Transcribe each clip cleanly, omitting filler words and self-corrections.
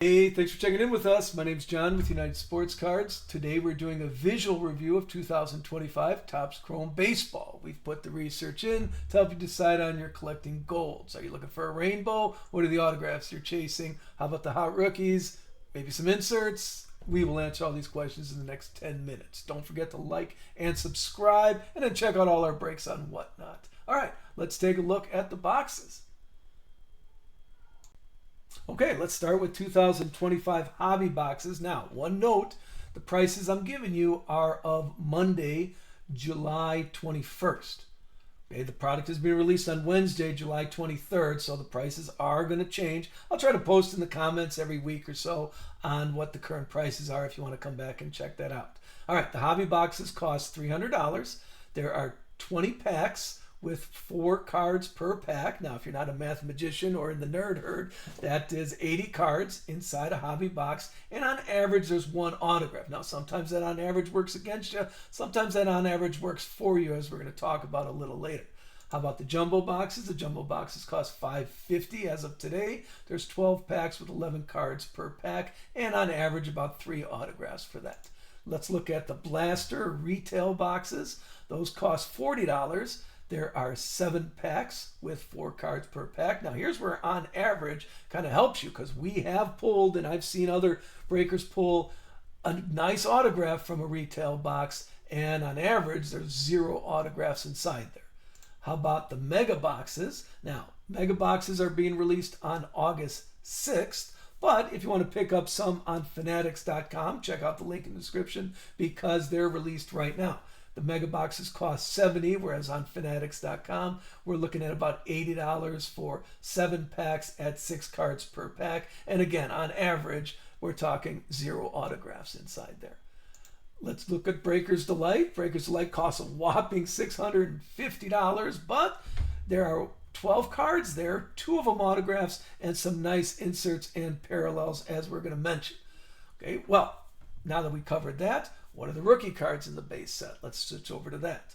Hey, thanks for checking in with us. My name's John with United Sports Cards. Today we're doing a visual review of 2025 Topps Chrome Baseball. We've put the research in to help you decide on your collecting goals. Are you looking for a rainbow? What are the autographs you're chasing? How about the hot rookies? Maybe some inserts? We will answer all these questions in the next 10 minutes. Don't forget to like and subscribe, and then check out all our breaks on whatnot. All right, let's take a look at the boxes. Okay, let's start with 2025 hobby boxes. Now, one note, the prices I'm giving you are of Monday, July 21st. Okay, the product is being released on Wednesday, July 23rd, so the prices are going to change. I'll try to post in the comments every week or so on what the current prices are if you want to come back and check that out. All right, the hobby boxes cost $300. There are 20 packs with 4 cards per pack. Now, if you're not a math magician or in the nerd herd, that is 80 cards inside a hobby box, and on average, there's one autograph. Now, sometimes that on average works against you. Sometimes that on average works for you, as we're going to talk about a little later. How about the jumbo boxes? The jumbo boxes cost $5.50 as of today. There's 12 packs with 11 cards per pack, and on average, about 3 autographs for that. Let's look at the blaster retail boxes. Those cost $40. There are 7 packs with 4 cards per pack. Now, here's where on average kind of helps you, because we have pulled, and I've seen other breakers pull a nice autograph from a retail box, and on average, there's 0 autographs inside there. How about the mega boxes? Now, mega boxes are being released on August 6th. But if you want to pick up some on fanatics.com, check out the link in the description because they're released right now. The mega boxes cost $70, whereas on fanatics.com, we're looking at about $80 for 7 packs at 6 cards per pack. And again, on average, we're talking 0 autographs inside there. Let's look at Breaker's Delight. Breaker's Delight costs a whopping $650, but there are 12 cards there, 2 of them autographs, and some nice inserts and parallels, as we're going to mention. Okay, well, now that we covered that, what are the rookie cards in the base set? Let's switch over to that.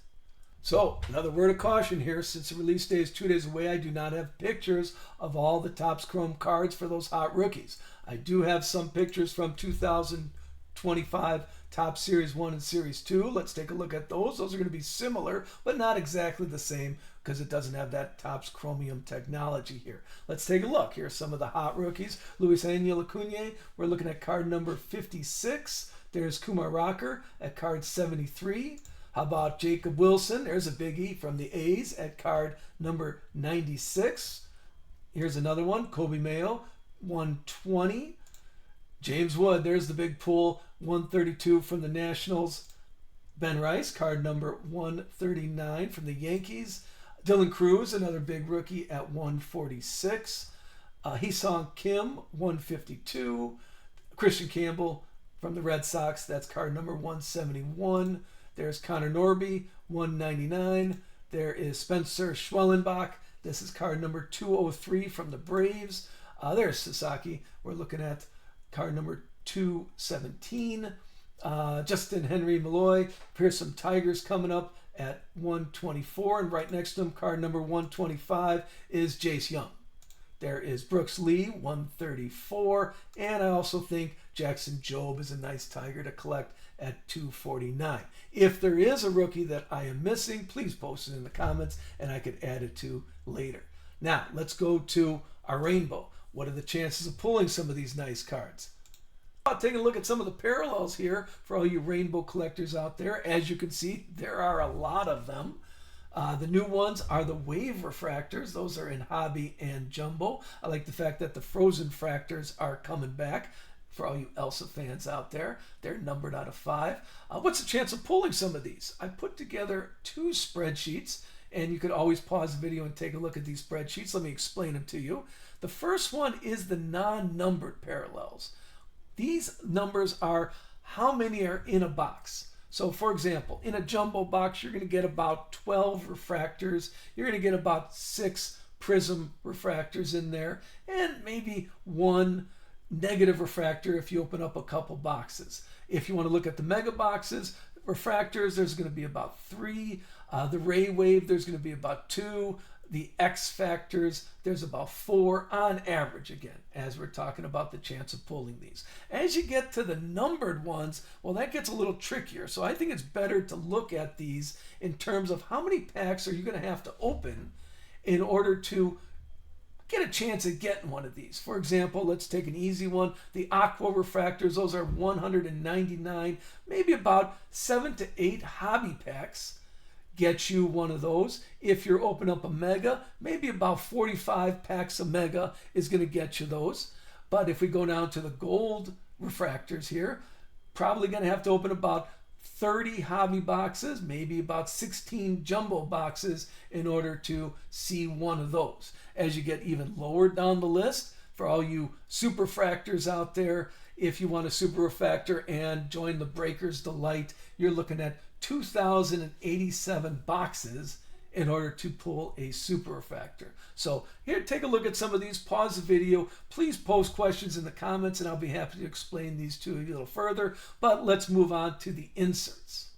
So, another word of caution here. Since the release day is 2 days away, I do not have pictures of all the Topps Chrome cards for those hot rookies. I do have some pictures from 2025 Topps Series 1 and Series 2. Let's take a look at those. Those are going to be similar, but not exactly the same because it doesn't have that Topps Chromium technology here. Let's take a look. Here's some of the hot rookies. Luis Angel Acuna, we're looking at card number 56. There's Kumar Rocker at card 73. How about Jacob Wilson? There's a biggie from the A's at card number 96. Here's another one, Kobe Mayo, 120. James Wood, there's the big pull, 132 from the Nationals. Ben Rice, card number 139 from the Yankees. Dylan Cruz, another big rookie at 146. Hee-Sung Kim, 152. Christian Campbell from the Red Sox, that's card number 171. There's Connor Norby, 199. There is Spencer Schwellenbach. This is card number 203 from the Braves. There's Sasaki. We're looking at card number 217. Justin Henry Malloy. Here's some Tigers coming up at 124. And right next to him, card number 125 is Jace Young. There is Brooks Lee, 134. And I also think Jackson Jobe is a nice Tiger to collect at 249. If there is a rookie that I am missing, please post it in the comments and I could add it to later. Now, let's go to our rainbow. What are the chances of pulling some of these nice cards? I'll take a look at some of the parallels here for all you rainbow collectors out there. As you can see, there are a lot of them. The new ones are the wave refractors. Those are in hobby and jumbo. I like the fact that the frozen fractors are coming back for all you Elsa fans out there. They're numbered out of 5. What's the chance of pulling some of these? I put together 2 spreadsheets, and you could always pause the video and take a look at these spreadsheets. Let me explain them to you. The first one is the non-numbered parallels. These numbers are how many are in a box. So for example, in a jumbo box, you're going to get about 12 refractors. You're going to get about 6 prism refractors in there, and maybe 1 negative refractor if you open up a couple boxes. If you want to look at the mega boxes, refractors, there's going to be about 3. The ray wave, there's going to be about 2. The X factors, there's about 4 on average, again, as we're talking about the chance of pulling these. As you get to the numbered ones, well, that gets a little trickier. So I think it's better to look at these in terms of how many packs are you going to have to open in order to get a chance at getting one of these. For example, let's take an easy one. The aqua refractors, those are 199, maybe about 7 to 8 hobby packs. Get you one of those. If you're open up a mega, maybe about 45 packs of mega is going to get you those. But if we go down to the gold refractors here, probably going to have to open about 30 hobby boxes, maybe about 16 jumbo boxes in order to see one of those. As you get even lower down the list, for all you super fractors out there, if you want a super refractor and join the Breakers Delight, you're looking at 2,087 boxes in order to pull a super refractor. So here, take a look at some of these. Pause the video. Please post questions in the comments and I'll be happy to explain these to you a little further. But let's move on to the inserts.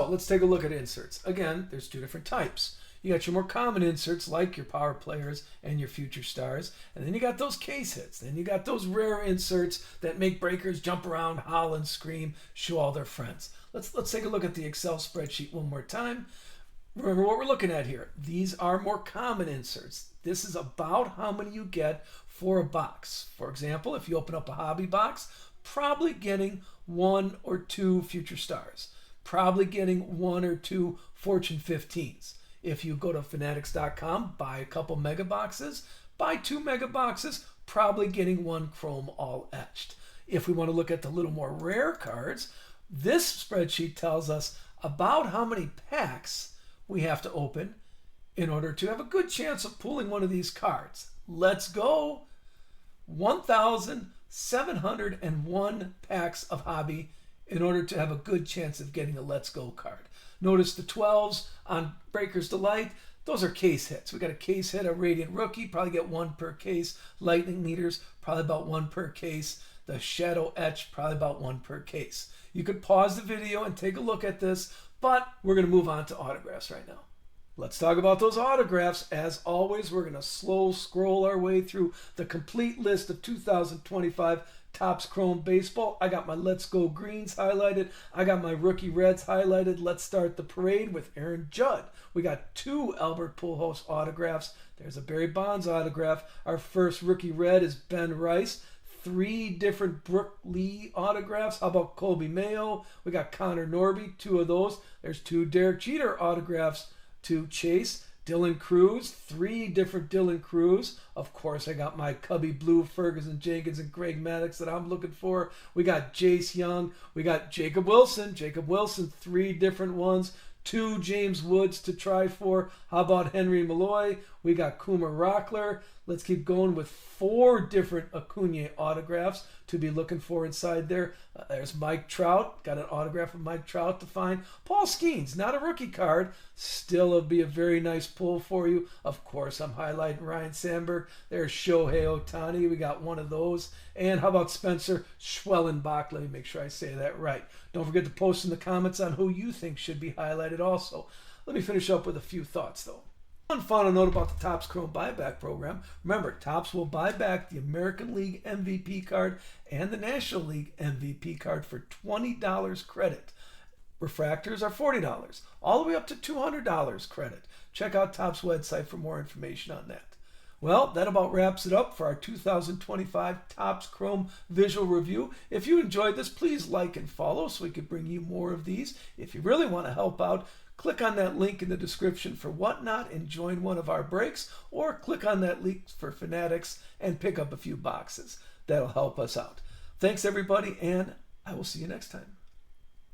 So let's take a look at inserts. Again, there's 2 different types. You got your more common inserts like your power players and your future stars. And then you got those case hits. Then you got those rare inserts that make breakers jump around, howl and scream, show all their friends. Let's take a look at the Excel spreadsheet one more time. Remember what we're looking at here. These are more common inserts. This is about how many you get for a box. For example, if you open up a hobby box, probably getting 1 or 2 future stars. Probably getting 1 or 2 Fortune 15s. If you go to fanatics.com, buy a couple mega boxes, buy 2 mega boxes, probably getting 1 chrome all etched. If we want to look at the little more rare cards, this spreadsheet tells us about how many packs we have to open in order to have a good chance of pulling one of these cards. Let's go. 1,701 packs of hobby in order to have a good chance of getting a Let's Go card. Notice the 12s on Breakers Delight. Those are case hits. We got a case hit, a Radiant Rookie, probably get 1 per case. Lightning Meters, probably about 1 per case. The Shadow Etch, probably about 1 per case. You could pause the video and take a look at this, but we're going to move on to autographs right now. Let's talk about those autographs. As always, we're going to slow scroll our way through the complete list of 2025 Topps Chrome Baseball. I got my Let's Go Greens highlighted. I got my Rookie Reds highlighted. Let's start the parade with Aaron Judd. We got 2 Albert Pujols autographs. There's a Barry Bonds autograph. Our first Rookie Red is Ben Rice. 3 different Brooke Lee autographs. How about Colby Mayo? We got Connor Norby, 2 of those. There's 2 Derek Jeter autographs to chase. Dylan Cruz, 3 different Dylan Cruz. Of course, I got my Cubby Blue, Ferguson Jenkins, and Greg Maddux that I'm looking for. We got Jace Young. We got Jacob Wilson. 3 different ones. 2 James Woods to try for. How about Henry Malloy? We got Kumar Rockler. Let's keep going with 4 different Acuna autographs to be looking for inside there. There's Mike Trout. Got an autograph of Mike Trout to find. Paul Skeens, not a rookie card. Still, it'll be a very nice pull for you. Of course, I'm highlighting Ryan Sandberg. There's Shohei Ohtani. We got 1 of those. And how about Spencer Schwellenbach? Let me make sure I say that right. Don't forget to post in the comments on who you think should be highlighted also. Let me finish up with a few thoughts, though. One final note about the Topps Chrome buyback program. Remember, Topps will buy back the American League MVP card and the National League MVP card for $20 credit. Refractors are $40, all the way up to $200 credit. Check out Topps' website for more information on that. Well, that about wraps it up for our 2025 Topps Chrome Visual Review. If you enjoyed this, please like and follow so we can bring you more of these. If you really want to help out, click on that link in the description for Whatnot and join one of our breaks, or click on that link for Fanatics and pick up a few boxes. That'll help us out. Thanks, everybody, and I will see you next time.